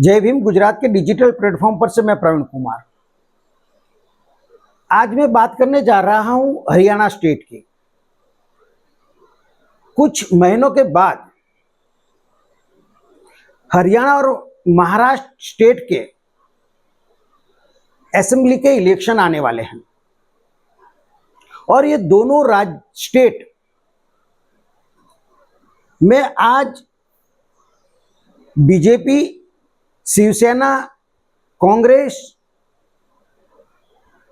जय भीम गुजरात के digital platform पर से मैं प्रवीण कुमार। आज मैं बात करने जा रहा हूं हरियाणा स्टेट की। कुछ महीनों के बाद हरियाणा और महाराष्ट्र स्टेट के असेंबली के इलेक्शन आने वाले हैं और ये दोनों राज्य स्टेट में आज बीजेपी, शिवसेना, कांग्रेस,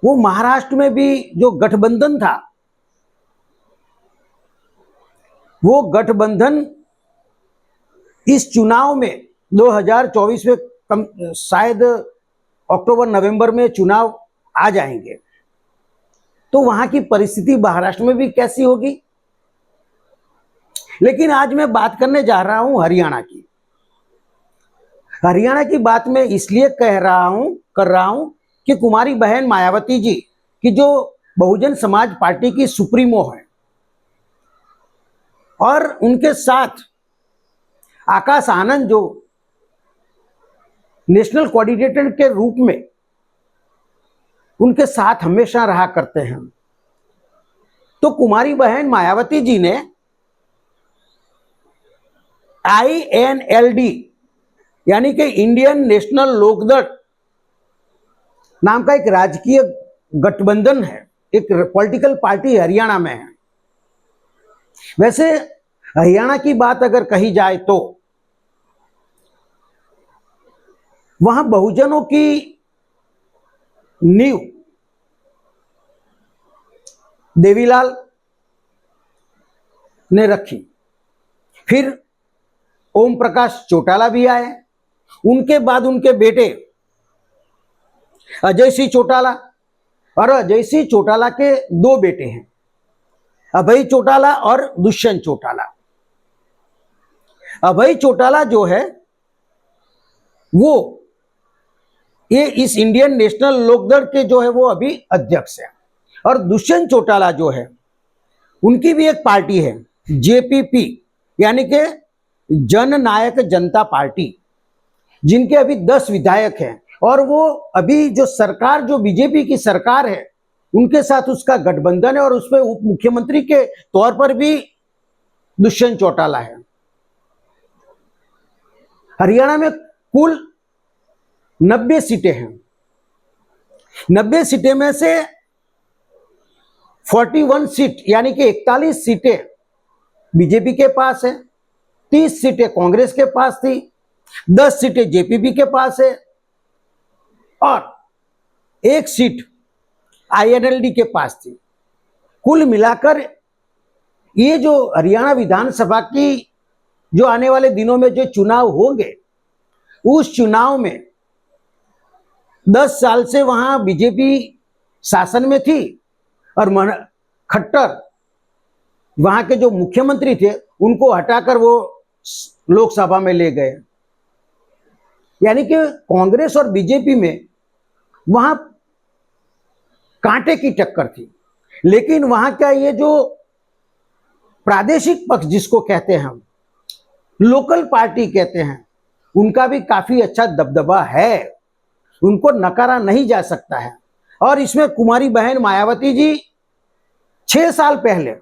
वो महाराष्ट्र में भी जो गठबंधन था वो गठबंधन इस चुनाव में 2024 में शायद अक्टूबर नवंबर में चुनाव आ जाएंगे। तो वहां की परिस्थिति महाराष्ट्र में भी कैसी होगी। लेकिन आज मैं बात करने जा रहा हूं हरियाणा की। हरियाणा की बात मैं इसलिए कर रहा हूं कि कुमारी बहन मायावती जी की जो बहुजन समाज पार्टी की सुप्रीमो है और उनके साथ आकाश आनंद जो नेशनल कोऑर्डिनेटर के रूप में उनके साथ हमेशा रहा करते हैं। तो कुमारी बहन मायावती जी ने INLD यानी कि इंडियन नेशनल लोकदल नाम का एक राजकीय गठबंधन है, एक पॉलिटिकल पार्टी हरियाणा में है। वैसे हरियाणा की बात अगर कही जाए तो वहां बहुजनों की नींव देवीलाल ने रखी, फिर ओम प्रकाश चौटाला भी आए, उनके बाद उनके बेटे अजय सिंह चौटाला, और अजय सिंह चौटाला के दो बेटे हैं, अभय चौटाला और दुष्यंत चौटाला। अभय चौटाला जो है वो ये इस इंडियन नेशनल लोकदल के जो है वो अभी अध्यक्ष है, और दुष्यंत चौटाला जो है उनकी भी एक पार्टी है JPP यानी कि जन नायक जनता पार्टी, जिनके अभी 10 विधायक हैं, और वो अभी जो सरकार जो बीजेपी की सरकार है उनके साथ उसका गठबंधन है और उसमें उप मुख्यमंत्री के तौर पर भी दुष्यंत चौटाला है। हरियाणा में कुल 90 सीटें हैं। 90 सीटें में से 41 सीट यानी कि 41 सीटें बीजेपी के पास है, 30 सीटें कांग्रेस के पास थी, 10 सीटें JPP के पास है और 1 सीट INLD के पास थी। कुल मिलाकर ये जो हरियाणा विधानसभा की जो आने वाले दिनों में जो चुनाव होंगे उस चुनाव में 10 साल से वहां बीजेपी शासन में थी और खट्टर वहां के जो मुख्यमंत्री थे उनको हटाकर वो लोकसभा में ले गए। यानी कि कांग्रेस और बीजेपी में वहां कांटे की टक्कर थी। लेकिन वहां का ये जो प्रादेशिक पक्ष जिसको कहते हैं हम, लोकल पार्टी कहते हैं, उनका भी काफी अच्छा दबदबा है, उनको नकारा नहीं जा सकता है। और इसमें कुमारी बहन मायावती जी 6 साल पहले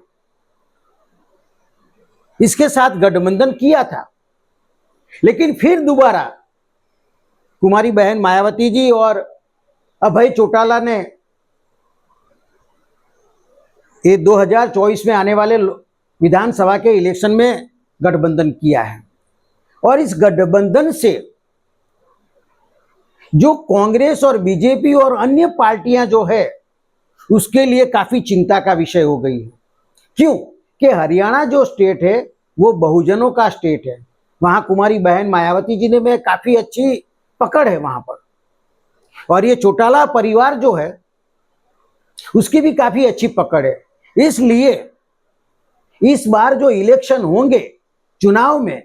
इसके साथ गठबंधन किया था, लेकिन फिर दोबारा कुमारी बहन मायावती जी और अभय चौटाला ने ये 2024 में आने वाले विधानसभा के इलेक्शन में गठबंधन किया है। और इस गठबंधन से जो कांग्रेस और बीजेपी और अन्य पार्टियां जो है उसके लिए काफी चिंता का विषय हो गई है। क्यों कि हरियाणा जो स्टेट है वो बहुजनों का स्टेट है। वहां कुमारी बहन मायावती जी ने में काफी अच्छी पकड़ है वहां पर, और ये चौटाला परिवार जो है उसकी भी काफी अच्छी पकड़ है। इसलिए इस बार जो इलेक्शन होंगे चुनाव में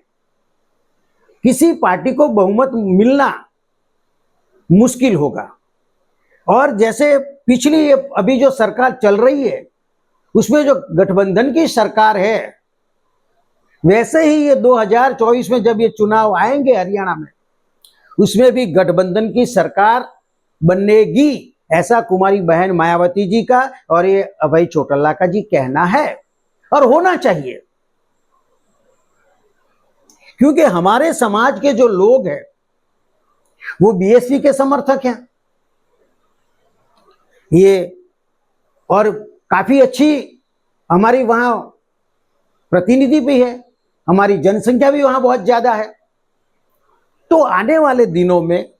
किसी पार्टी को बहुमत मिलना मुश्किल होगा। और जैसे पिछली अभी जो सरकार चल रही है उसमें जो गठबंधन की सरकार है, वैसे ही ये 2024 में जब ये चुनाव आएंगे हरियाणा में उसमें भी गठबंधन की सरकार बनेगी, ऐसा कुमारी बहन मायावती जी का और ये अभय चौटाला का जी कहना है, और होना चाहिए। क्योंकि हमारे समाज के जो लोग हैं वो बीएसपी के समर्थक हैं, ये और काफी अच्छी हमारी वहां प्रतिनिधि भी है, हमारी जनसंख्या भी वहां बहुत ज्यादा है। तो आने वाले दिनों में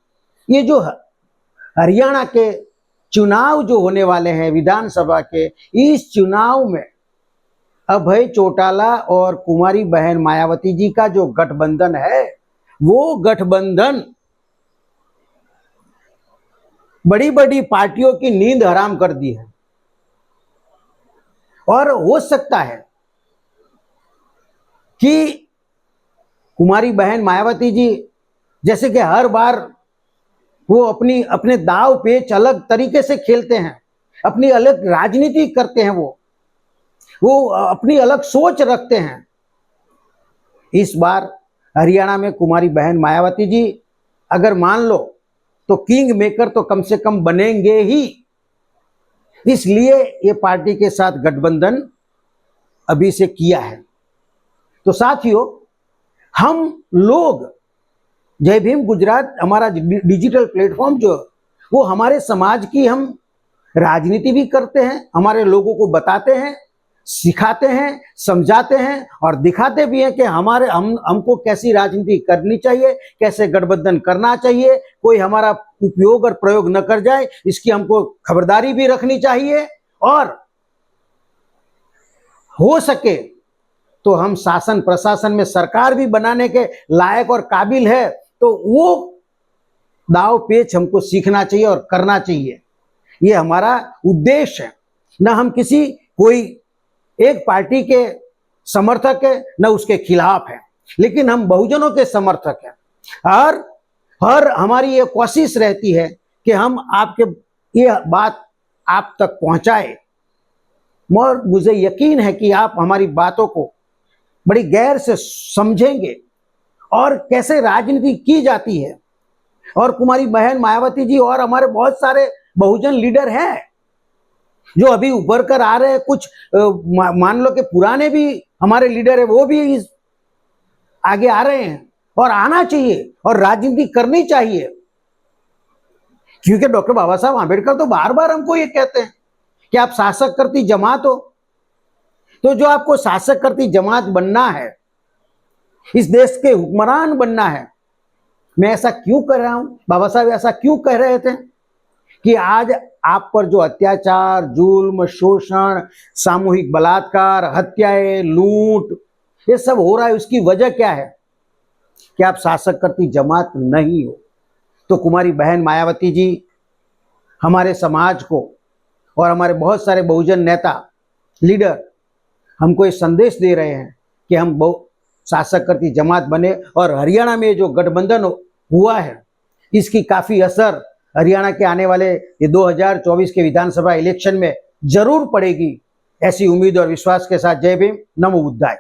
ये जो हरियाणा के चुनाव जो होने वाले हैं विधानसभा के, इस चुनाव में अभय चौटाला और कुमारी बहन मायावती जी का जो गठबंधन है, वो गठबंधन बड़ी बड़ी पार्टियों की नींद हराम कर दी है। और हो सकता है कि कुमारी बहन मायावती जी जैसे कि हर बार वो अपने दाव पेच अलग तरीके से खेलते हैं, अपनी अलग राजनीति करते हैं, वो अपनी अलग सोच रखते हैं। इस बार हरियाणा में कुमारी बहन मायावती जी अगर मान लो तो किंग मेकर तो कम से कम बनेंगे ही, इसलिए ये पार्टी के साथ गठबंधन अभी से किया है। तो साथियों, हम लोग जय भीम गुजरात हमारा डिजिटल प्लेटफॉर्म जो वो हमारे समाज की हम राजनीति भी करते हैं, हमारे लोगों को बताते हैं, सिखाते हैं, समझाते हैं और दिखाते भी हैं कि हमको कैसी राजनीति करनी चाहिए, कैसे गठबंधन करना चाहिए, कोई हमारा उपयोग और प्रयोग न कर जाए, इसकी हमको खबरदारी भी रखनी चाहिए। और हो सके तो हम शासन प्रशासन में सरकार भी बनाने के लायक और काबिल है, तो वो दाव पेच हमको सीखना चाहिए और करना चाहिए। ये हमारा उद्देश्य है। न हम किसी कोई एक पार्टी के समर्थक है, न उसके खिलाफ है, लेकिन हम बहुजनों के समर्थक हैं। और हर हमारी ये कोशिश रहती है कि हम आपके ये बात आप तक पहुंचाए, और मुझे यकीन है कि आप हमारी बातों को बड़ी गैर से समझेंगे और कैसे राजनीति की जाती है। और कुमारी बहन मायावती जी और हमारे बहुत सारे बहुजन लीडर हैं जो अभी उभर कर आ रहे हैं, कुछ मान लो कि पुराने भी हमारे लीडर है, वो भी आगे आ रहे हैं और आना चाहिए और राजनीति करनी चाहिए। क्योंकि डॉक्टर बाबा साहब आंबेडकर तो बार बार हमको ये कहते हैं कि आप शासक करती जमात हो, तो जो आपको शासक करती जमात बनना है, इस देश के हुक्मरान बनना है, मैं ऐसा क्यों कर रहा हूं, बाबा साहब ऐसा क्यों कह रहे थे कि आज आप पर जो अत्याचार, जुल्म, शोषण, सामूहिक बलात्कार, हत्याएं, लूट, ये सब हो रहा है, उसकी वजह क्या है कि आप शासक करती जमात नहीं हो। तो कुमारी बहन मायावती जी हमारे समाज को और हमारे बहुत सारे बहुजन नेता लीडर हमको ये संदेश दे रहे हैं कि हम शासक करती जमात बने। और हरियाणा में जो गठबंधन हुआ है, इसकी काफी असर हरियाणा के आने वाले ये 2024 के विधानसभा इलेक्शन में जरूर पड़ेगी, ऐसी उम्मीद और विश्वास के साथ जय भीम, नमो बुद्धाय।